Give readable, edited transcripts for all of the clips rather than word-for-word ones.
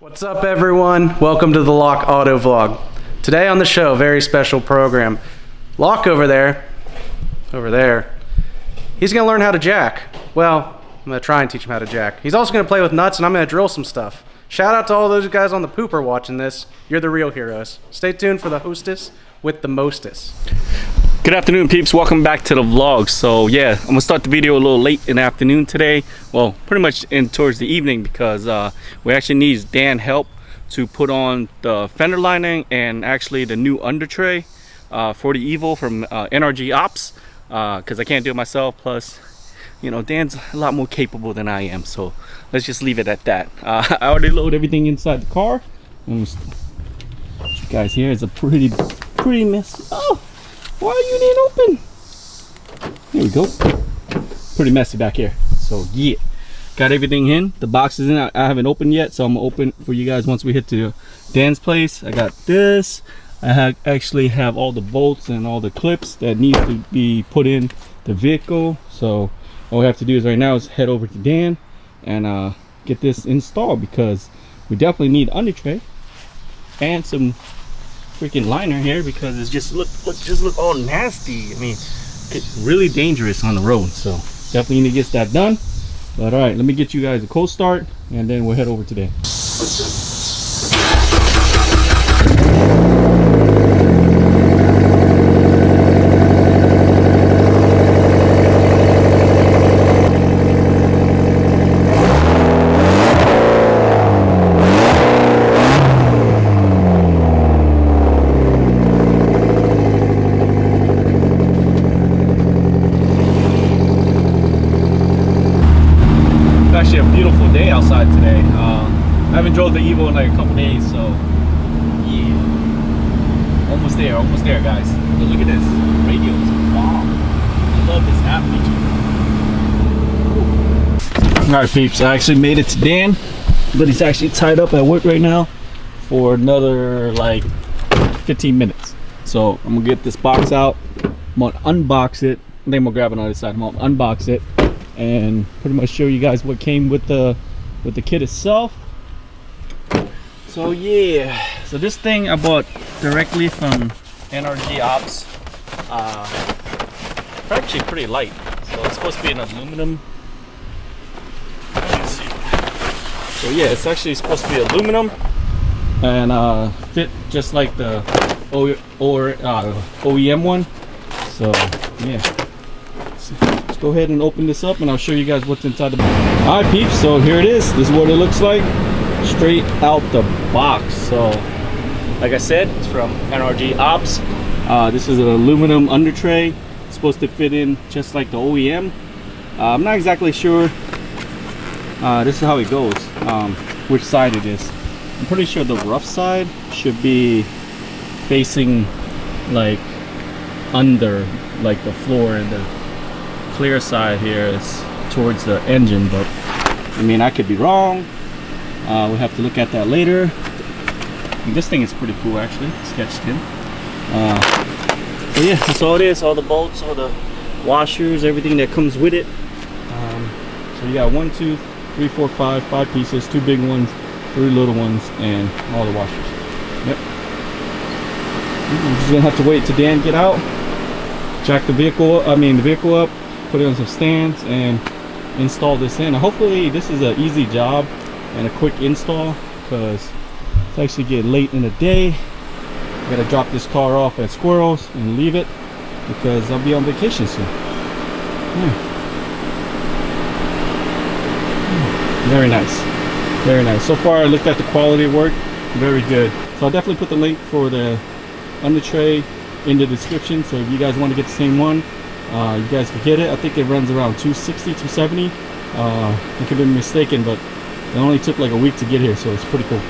What's up everyone? Welcome to the Locke AutoVlog. Today on the show, very special program. Locke over there, he's gonna learn how to jack. Well, I'm gonna try and teach him how to jack. He's also gonna play with nuts and I'm gonna drill some stuff. Shout out to all those guys on the pooper watching this. You're the real heroes. Stay tuned for the hostess with the mostest. Good afternoon peeps, welcome back to the vlog. So yeah, I'm gonna start the video a little late in the afternoon today. Well, pretty much in towards the evening because we actually need Dan help to put on the fender lining and actually the new undertray for the Evo from Nrg Ops because I can't do it myself. Plus, you know, Dan's a lot more capable than I am, so let's just leave it at that. I already loaded everything inside the car. You guys, here is a pretty messy. Oh, why you didn't open? Here we go. Pretty messy back here. So yeah, got everything in. The box is in. I haven't opened yet, so I'm gonna open for you guys once we hit to Dan's place. I got this. I actually have all the bolts and all the clips that need to be put in the vehicle. So all we have to do is right now is head over to Dan and get this installed because we definitely need undertray and some freaking liner here because it's just look all nasty. I mean, it's really dangerous on the road, so definitely need to get that done. But all right, let me get you guys a cold start and then we'll head over to Dan. Actually a beautiful day outside today. I haven't drove the Evo in like a couple days, so yeah, almost there guys. But look at this radios. Wow, I love this app feature. All right peeps, I actually made it to Dan, but he's actually tied up at work right now for another like 15 minutes. So I'm gonna get this box out, I'm gonna unbox it, I think I'm gonna grab it on the other side. I'm gonna unbox it and pretty much show you guys what came with the kit itself. So yeah, so this thing I bought directly from Nrg Ops. It's actually pretty light, so it's supposed to be an aluminum. So yeah, it's actually supposed to be aluminum and fit just like the OEM one. So yeah, let's go ahead and open this up and I'll show you guys what's inside the box. All right peeps, so here it is. This is what it looks like straight out the box. So like I said, it's from Nrg Ops. This is an aluminum undertray. It's supposed to fit in just like the OEM. I'm not exactly sure. This is how it goes, which side it is. I'm pretty sure the rough side should be facing like under like the floor, and the clear side here is towards the engine, but I mean I could be wrong. We'll have to look at that later. And this thing is pretty cool actually, sketched in. So yeah, that's all it is. All the bolts, all the washers, everything that comes with it. So you got 1, 2, 3, 4, 5 pieces, 2 big ones, 3 little ones, and all the washers. Yep. We're just gonna have to wait till Dan get out, jack the vehicle up, put it on some stands and install this in. Hopefully this is an easy job and a quick install because it's actually getting late in the day. I gotta drop this car off at Squirrels and leave it because I'll be on vacation soon. Very nice. So far I looked at the quality of work, very good. So I'll definitely put the link for the undertray in the description, so if you guys want to get the same one, you guys can get it. I think it runs around 260, 270. I could be mistaken, but it only took like a week to get here, so it's pretty cool.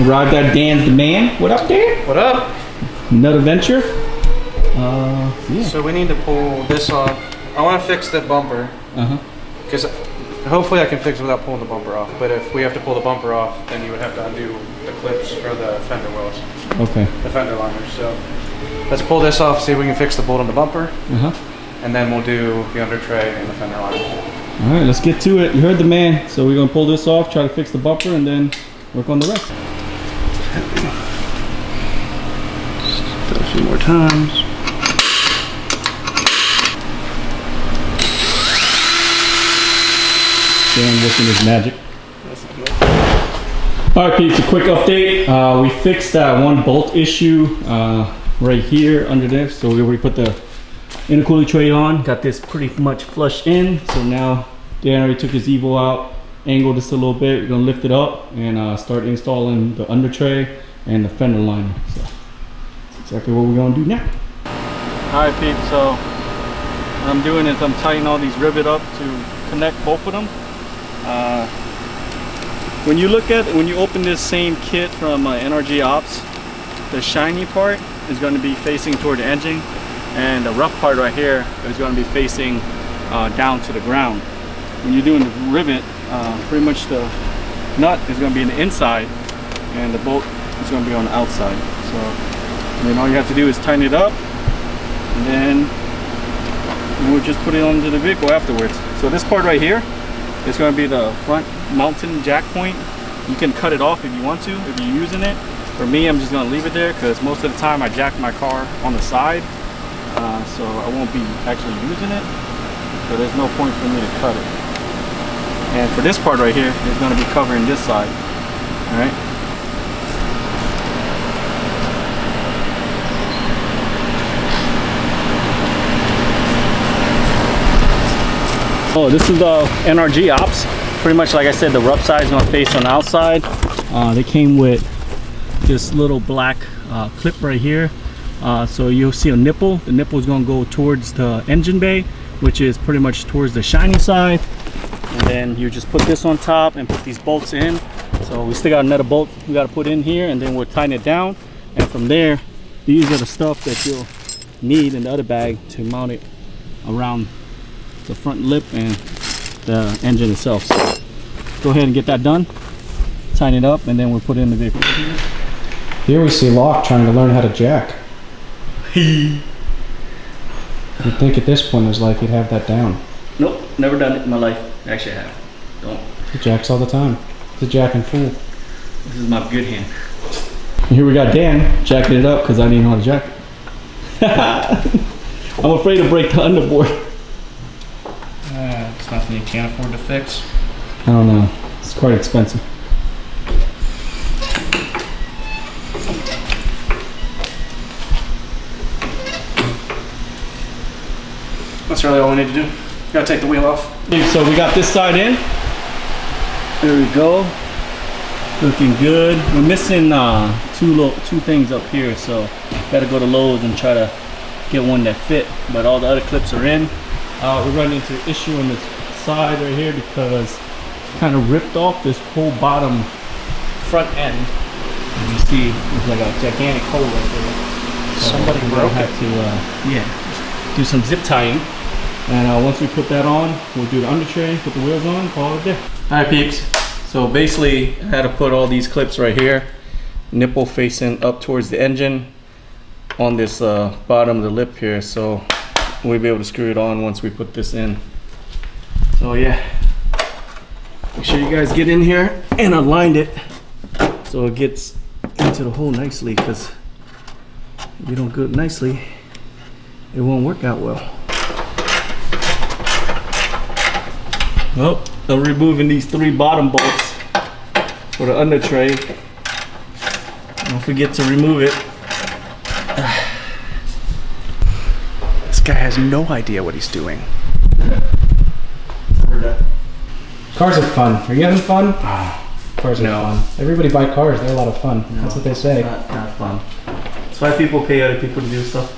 Arrived at Dan's the Man. What up, Dan? What up? Another venture. Yeah. So we need to pull this off. I want to fix the bumper. Because hopefully I can fix it without pulling the bumper off. But if we have to pull the bumper off, then you would have to undo the clips for the fender wells. Okay. The fender liners. So let's pull this off, see if we can fix the bolt on the bumper. And then we'll do the undertray and the fender liners. All right, let's get to it. You heard the man. So we're gonna pull this off, try to fix the bumper, and then work on the rest. Do a few more times. Dan working his magic. Alright peeps, a quick update. We fixed that one bolt issue right here under this. So we already put the intercooler tray on, got this pretty much flush in. So now Dan already took his Evo out, angled this a little bit. We're gonna lift it up and start installing the under tray and the fender liner. So that's exactly what we're gonna do now. Alright peeps, so what I'm doing is I'm tightening all these rivets up to connect both of them. When you open this same kit from Nrg Ops, the shiny part is going to be facing toward the engine, and the rough part right here is going to be facing down to the ground. When you're doing the rivet, pretty much the nut is going to be in the inside, and the bolt is going to be on the outside. So, then all you have to do is tighten it up, and then we'll just put it onto the vehicle afterwards. So this part right here, it's going to be the front mountain jack point. You can cut it off if you want to, if you're using it. For me, I'm just going to leave it there because most of the time I jack my car on the side, so I won't be actually using it. So there's no point for me to cut it. And for this part right here, it's going to be covering this side. All right. Oh, this is the Nrg Ops. Pretty much like I said, the rough side is going to face on the outside. They came with this little black clip right here. So you'll see a nipple. The nipple is going to go towards the engine bay, which is pretty much towards the shiny side. And then you just put this on top and put these bolts in. So we still got another bolt we got to put in here, and then we'll tighten it down. And from there, these are the stuff that you'll need in the other bag to mount it around the front lip and the engine itself. So go ahead and get that done, tighten it up, and then we'll put it in the vehicle. Here we see Locke trying to learn how to jack. You'd think at this point it's like he'd have that down. Nope, never done it in my life. Actually I have. Don't. He jacks all the time. He's a jacking fool. This is my good hand. Here we got Dan jacking it up because I didn't know how to jack it. I'm afraid to break the underboard. It's nothing you can't afford to fix. I don't know. It's quite expensive. That's really all we need to do. Gotta take the wheel off. So we got this side in. There we go. Looking good. We're missing two things up here, so gotta go to Lowe's and try to get one that fit. But all the other clips are in. We're running into an issue on this side right here because it kind of ripped off this whole bottom front end. And you see there's like a gigantic hole right there. So somebody broke it. Yeah, do some zip tying. And once we put that on, we'll do the under tray, put the wheels on, call it a day. Alright peeps, so basically I had to put all these clips right here, nipple facing up towards the engine on this bottom of the lip here, so we'll be able to screw it on once we put this in. So yeah, make sure you guys get in here and align it so it gets into the hole nicely, because if you don't do it nicely, it won't work out well. Well, I'm removing these 3 bottom bolts for the under tray. Don't forget to remove it. This guy has no idea what he's doing. Cars are fun. Are you having fun? Cars are fun. Everybody buy cars. They're a lot of fun. No, that's what they say. Not fun. That's why people pay other people to do stuff.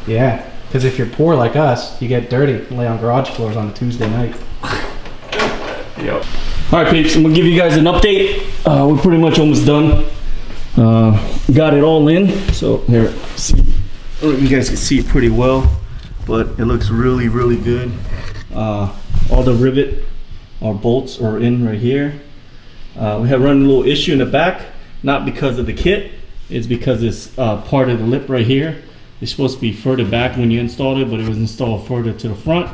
Yeah, because if you're poor like us, you get dirty and lay on garage floors on a Tuesday night. Yep. Alright peeps, I'm gonna give you guys an update. We're pretty much almost done. Got it all in. So here, see, you guys can see it pretty well, but it looks really, really good. All the rivet or bolts are in right here. We have run a little issue in the back, not because of the kit, it's because it's part of the lip right here. It's supposed to be further back when you installed it, but it was installed further to the front.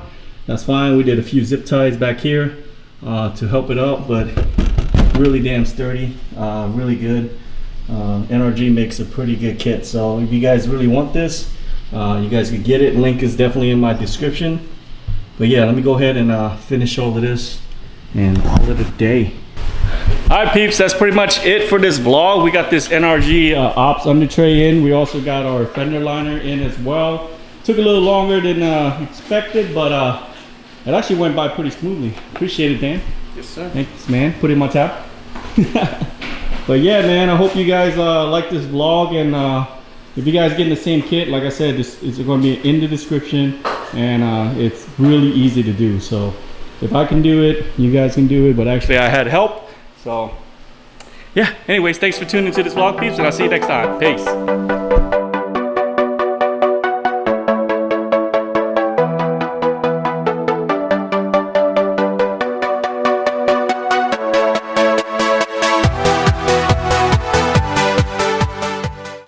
That's fine. We did a few zip ties back here to help it out, but really damn sturdy, really good. NRG makes a pretty good kit, so if you guys really want this, you guys can get it. Link is definitely in my description. But yeah, let me go ahead and finish all of this and call it a day. All right, peeps, that's pretty much it for this vlog. We got this Nrg Ops Undertray in. We also got our fender liner in as well. Took a little longer than expected, but it actually went by pretty smoothly. Appreciate it, Dan. Yes, sir. Thanks, man. Put it in my tap. But yeah, man, I hope you guys like this vlog, and if you guys getting the same kit, like I said, this is going to be in the description, and it's really easy to do. So if I can do it, you guys can do it. But actually, I had help. So yeah. Anyways, thanks for tuning into this vlog, peeps, and I'll see you next time. Peace.